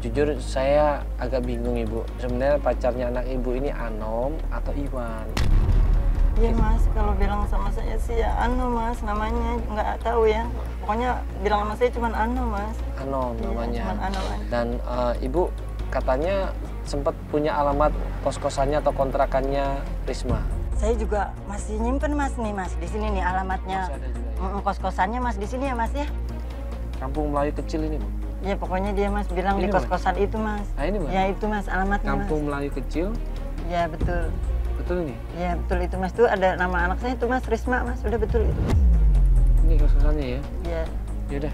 Jujur saya agak bingung Ibu. Sebenarnya pacarnya anak Ibu ini Anom atau Iwan? Iya Mas, kalau bilang sama saya sih ya Ano Mas, namanya nggak tahu ya. Pokoknya bilang sama saya cuma Ano Mas. Anom namanya. Cuma Ano Mas. Dan Ibu katanya sempat punya alamat kos-kosannya atau kontrakannya Risma. Saya juga masih nyimpen Mas nih Mas, di sini nih alamatnya. Masih ada juga ya? Kos-kosannya Mas di sini ya Mas ya. Kampung Melayu kecil ini Bu? Ya pokoknya dia Mas bilang Ini, di kos-kosan itu Mas. Nah ini Mas? Ya itu Mas alamatnya Kampung Mas. Melayu kecil? Ya betul. Betul ini? Ya betul itu Mas, tuh ada nama anak saya itu Mas, Risma Mas, udah betul itu Mas. Ini kos-kosannya ya? Ya. Yaudah,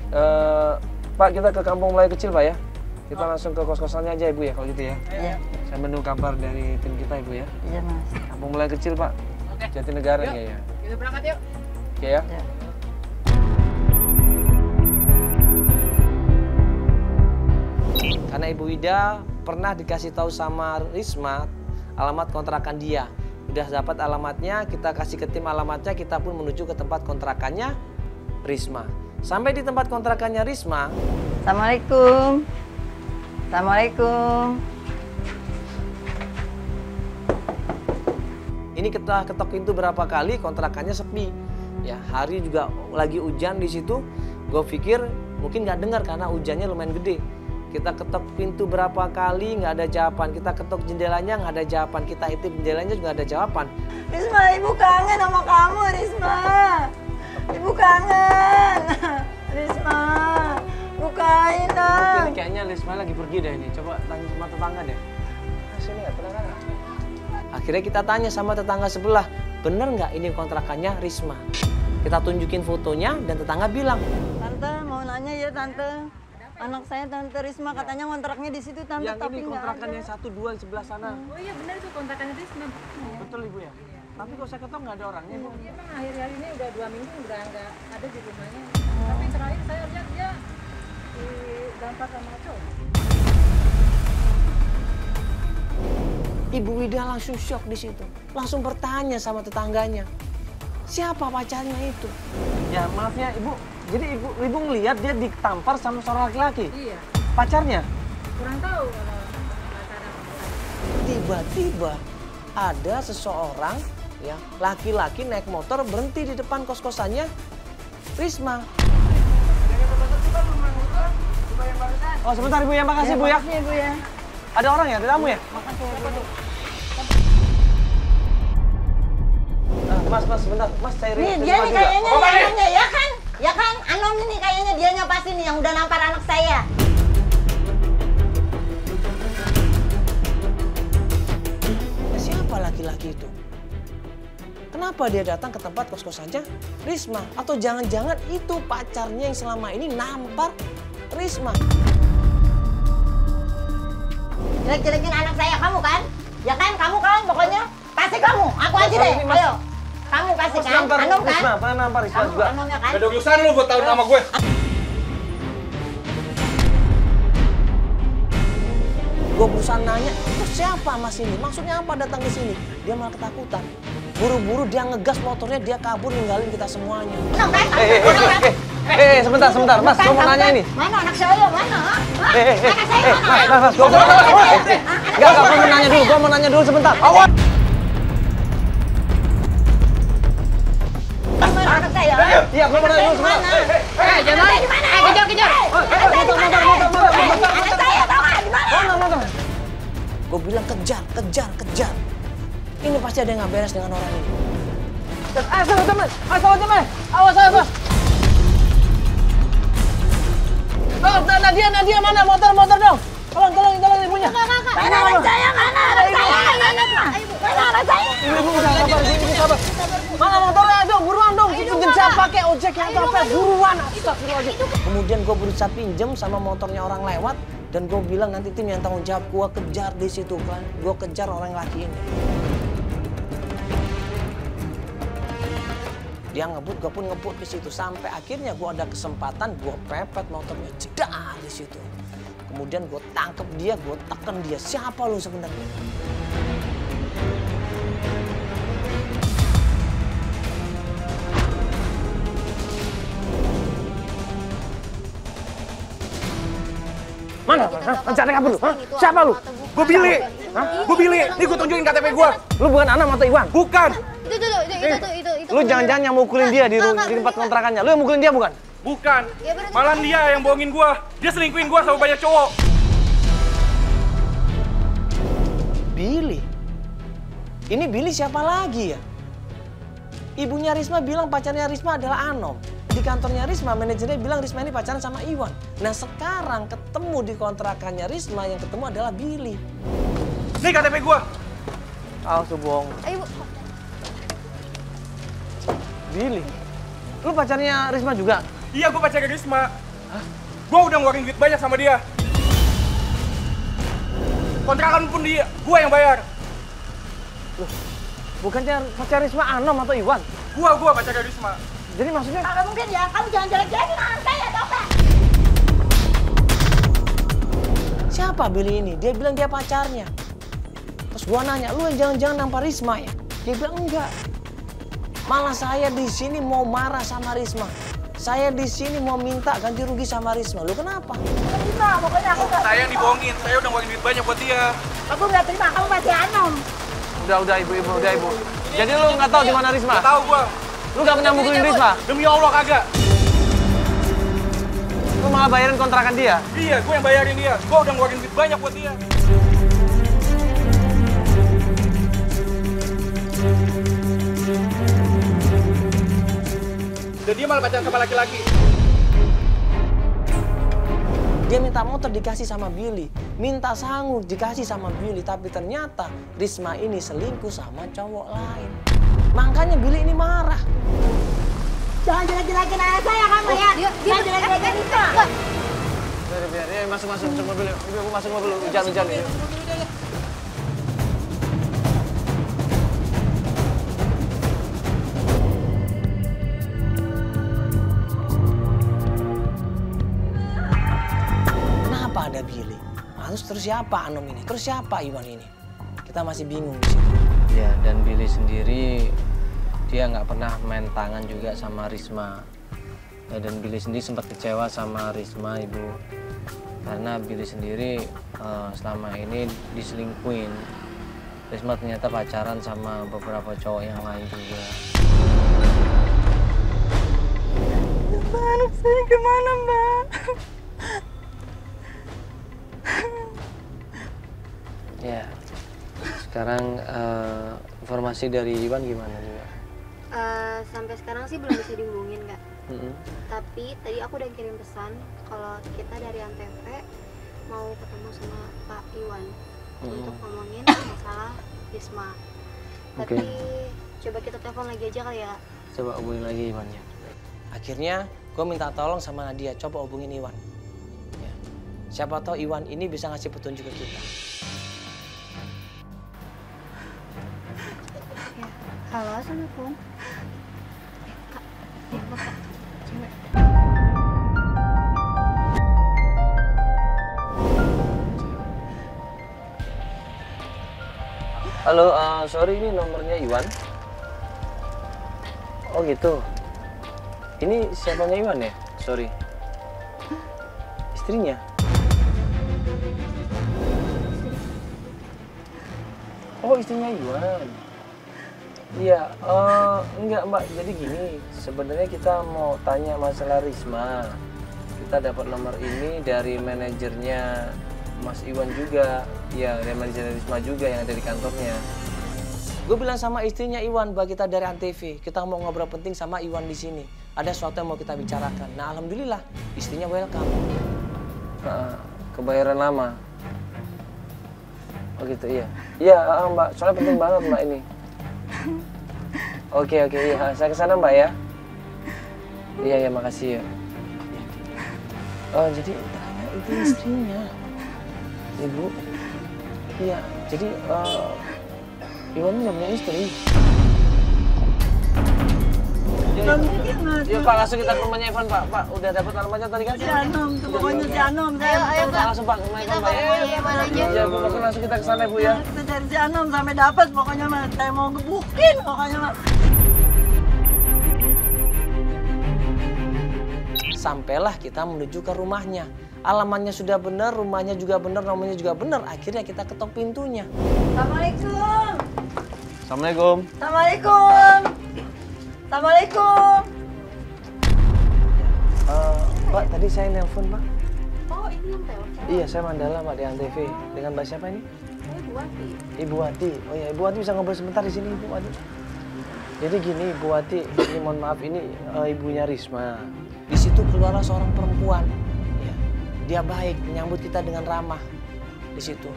Pak kita ke Kampung Melayu kecil Pak ya? Kita langsung ke kos-kosannya aja Ibu ya kalau gitu ya? Iya. Saya menunggu kabar dari tim kita Ibu ya? Iya Mas. Kampung Melayu kecil Pak? Oke. Jatinegara Yuk, ya? Kita berangkat yuk. Oke ya? Ya. Karena Ibu Wida pernah dikasih tahu sama Risma alamat kontrakan dia. Udah dapat alamatnya, kita kasih ke tim alamatnya, kita pun menuju ke tempat kontrakannya Risma. Sampai di tempat kontrakannya Risma. Assalamualaikum. Assalamualaikum. Ini kita ketok pintu berapa kali, kontrakannya sepi. Ya, hari juga lagi hujan di situ. Gue pikir mungkin nggak dengar karena hujannya lumayan gede. Kita ketok pintu berapa kali nggak ada jawaban. Kita ketok jendelanya nggak ada jawaban. Kita intip jendelanya juga nggak ada jawaban. Risma, Ibu kangen sama kamu, Risma. Ibu kangen. Risma, bukain dong. Ini kayaknya Risma lagi pergi deh ini. Coba tanya sama tetangga deh. Sini nggak tetangga? Akhirnya kita tanya sama tetangga sebelah, bener nggak ini kontrakannya Risma? Kita tunjukin fotonya dan tetangga bilang, Tante mau nanya ya Tante. Anak saya Tante Risma katanya kontraknya di situ Tante, yang tapi ini nggak kontrakan ada. yang 1, 2 di sebelah sana. Oh iya benar itu kontrakannya Risma. Betul Ibu ya? Tapi kok saya ketok nggak ada orangnya Bu. Iya emang akhir-akhir ini udah 2 minggu udah nggak ada di rumahnya. Tapi terakhir saya lihat dia digampar sama cowok. Ibu Wida langsung shock di situ. Langsung bertanya sama tetangganya. Siapa pacarnya itu? Ya maaf ya Ibu. Jadi Ibu ngelihat dia ditampar sama seorang laki-laki? Iya. Pacarnya? Kurang tahu kalau pacaran. Tiba-tiba ada seseorang ya laki-laki naik motor berhenti di depan kos-kosannya Risma. Oh sebentar Ibu ya, makasih Bu ya. Makasih Ibu ya. Ada orang ya, ada tamu ya? Makasih ya Bu. Mas, sebentar. Mas, saya Nih dia nih kayaknya anaknya ya kan? Ya kan? Anom ini kayaknya dianya pasti nih yang udah nampar anak saya. Siapa laki-laki itu? Kenapa dia datang ke tempat kos-kosannya Risma? Atau jangan-jangan itu pacarnya yang selama ini nampar Risma? Jelek-jelekin anak saya kamu kan? Ya kan? Kamu kan pokoknya pasti kamu. Aku aja deh. Ayo. Kamu pasti kan? Anom kan? Risma, pernah nampar Risma Kamu juga. Anom ya kan? Ada urusan lu buat tahu nama gue. Gue berusaha nanya, itu siapa Mas ini? Maksudnya apa datang ke sini? Dia malah ketakutan. Buru-buru dia ngegas motornya, dia kabur ninggalin kita semuanya. Anom kan? Sebentar, Mas, gue mau nanya ini. Mana anak saya? Mana? Hah? Anak saya mana? Mas, gue mau nanya dulu, gue mau nanya dulu sebentar. Awas! Mana anak saya? Iya, gue mau nanya dulu sebentar. Jangan lari. Kejar. Anak saya tahu nggak di mana? Motor. Gue bilang kejar. Ini pasti ada yang nggak beres dengan orang ini. Salah teman. Awas. Oh, Nadia mana? Motor dong. Tolong ibunya. Mana anak saya? Mana anak saya? Mana anak saya? Ibu sabar. Mana motornya? Dong, buruan dong. Pinjam siapa pakai ojek yang apa? Buruan. Astagfirullahaladzim. Kemudian gue berusaha pinjam sama motornya orang lewat. Dan gue bilang nanti tim yang tanggung jawab, gue kejar di situ kan. Gue kejar orang laki ini. Dia ngebut, gue pun ngebut di situ. Sampai akhirnya gue ada kesempatan, gue pepet motornya jedar di situ. Kemudian gue tangkep dia, gue tekan dia. Siapa lu sebenarnya? Mana? mana? Rencana kabur lu? Siapa lu? Gue Billy. Gue Billy. Nih gue tunjukin KTP gue. Lu bukan Anam atau Iwan? Bukan. Itu. Lu jangan-jangan yang mukulin dia di tempat kontrakannya. Lu yang mukulin dia bukan? Bukan. Malah dia yang bohongin gue. Dia selingkuhin gue sama banyak cowok. Billy? Ini Billy siapa lagi ya? Ibunya Risma bilang pacarnya Risma adalah Anom. Di kantornya Risma, manajernya bilang Risma ini pacaran sama Iwan. Nah sekarang ketemu di kontrakannya Risma, yang ketemu adalah Billy. Nih KTP gue. Ah, bohong. Ayo, Billy? Lu pacarnya Risma juga? Iya, gue pacarnya Risma. Gue udah ngeluarin duit banyak sama dia. Kontrakan pun dia, gue yang bayar. Loh, bukannya pacar Risma Anom atau Iwan? Gue pacarnya Risma. Jadi maksudnya? Kagak mungkin ya, kamu jangan jelek-jelekin anak saya, coba. Siapa Billy ini? Dia bilang dia pacarnya. Terus gua nanya, lu yang jangan-jangan nampar Risma ya? Dia bilang enggak. Malah saya di sini mau marah sama Risma. Saya di sini mau minta ganti rugi sama Risma. Lu kenapa? Terima, pokoknya aku nggak. Saya yang dibohongin, saya udah ngeluarin duit banyak buat dia. Aku nggak terima, kamu masih Anom. Udah ibu, udah ibu. Jadi lu nggak tahu di mana Risma? Gak tahu gue. Lu nggak pernah mukulin Risma? Demi Allah kagak. Lu malah bayarin kontrakan dia? Iya, gue yang bayarin dia. Gue udah ngeluarin duit banyak buat dia. Dan dia malah pacaran sama laki-laki. Dia minta motor dikasih sama Billy, minta sangu dikasih sama Billy, tapi ternyata Risma ini selingkuh sama cowok lain. Makanya Billy ini marah. Jangan jelek-jelekin anak saya kamu ya. Jangan jelek-jelekin Risma. Biar, masuk mobil. Ibu masuk mobil, hujan ya. Kenapa ada Billy? Terus siapa Anom ini? Terus siapa Iwan ini? Kita masih bingung di sini. Ya, dan Billy sendiri dia nggak pernah main tangan juga sama Risma. Ya, dan Billy sendiri sempat kecewa sama Risma, Ibu. Karena Billy sendiri selama ini diselingkuin. Risma ternyata pacaran sama beberapa cowok yang lain juga. Anak saya gimana, Mbak? Ya, sekarang informasi dari Iwan gimana juga? Sampai sekarang sih belum bisa dihubungin, Kak. Tapi tadi aku udah kirim pesan kalau kita dari Antv mau ketemu sama Pak Iwan untuk ngomongin masalah Risma. Tapi coba kita telepon lagi aja kali ya, Kak. Coba hubungin lagi Iwannya. Akhirnya gue minta tolong sama Nadia, coba hubungin Iwan. Ya. Siapa tahu Iwan ini bisa ngasih petunjuk ke kita. Ya. Halo, Assalamualaikum. Kak, Kak. Cewek. Halo, sorry ini nomornya Iwan. Oh gitu. Ini siapanya Iwan ya? Sorry. Istrinya? Oh istrinya Iwan. Iya, enggak Mbak. Jadi gini, sebenarnya kita mau tanya masalah Risma. Kita dapat nomor ini dari manajernya Mas Iwan juga. Iya, dari manajer Risma juga yang ada di kantornya. Gue bilang sama istrinya Iwan bahwa kita dari Antv, kita mau ngobrol penting sama Iwan di sini. Ada sesuatu yang mau kita bicarakan. Nah, alhamdulillah istrinya welcome. Kebayaran lama. Oh gitu, iya. Iya, Mbak. Soalnya penting banget Mbak ini. Oke, iya. Saya kesana Mbak ya. Iya, makasih ya. Oh, jadi tanya itu istrinya. Ibu. Iya, jadi Iwan nggak punya istri. Iya Pak, langsung kita ke rumahnya Ivan Pak. Pak, udah dapat alamatnya tadi kan? Si Anom, tuh pokoknya si Anom. Ayo, Kak. Langsung Pak ke rumah Ivan Pak. aja. Iya Bu, langsung kita ke sana Bu ya. Kita cari si Anom sampai dapat pokoknya mas. Saya mau gebukin pokoknya mas. Sampailah kita menuju ke rumahnya. alamannya sudah benar, rumahnya juga benar, nomornya juga benar. Akhirnya kita ketok pintunya. Assalamualaikum. Assalamualaikum. Assalamualaikum. Assalamualaikum. Pak, tadi saya nelpon, Pak. Oh, ini yang telepon. Iya, saya Mandala, Pak, di Antv. Dengan Mbak siapa ini? Oh, Ibu Wati. Ibu Wati. Oh ya, Ibu Wati bisa ngobrol sebentar di sini, Ibu Wati. Jadi gini, Ibu Wati, ini mohon maaf, ini ibunya Risma. Di situ keluarlah seorang perempuan. Ya, dia baik, menyambut kita dengan ramah. Di situ.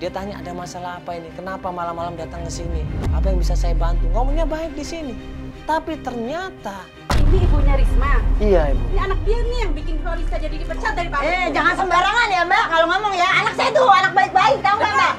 Dia tanya ada masalah apa ini? Kenapa malam-malam datang ke sini? Apa yang bisa saya bantu? Ngomongnya baik di sini. Tapi ternyata Ini ibunya Risma. iya, Ibu. Ini anak dia nih yang bikin Florista jadi dipecat dari pabrik. Jangan sembarangan ya Mbak kalau ngomong ya. Anak saya tuh anak baik-baik, tahu nggak Mbak?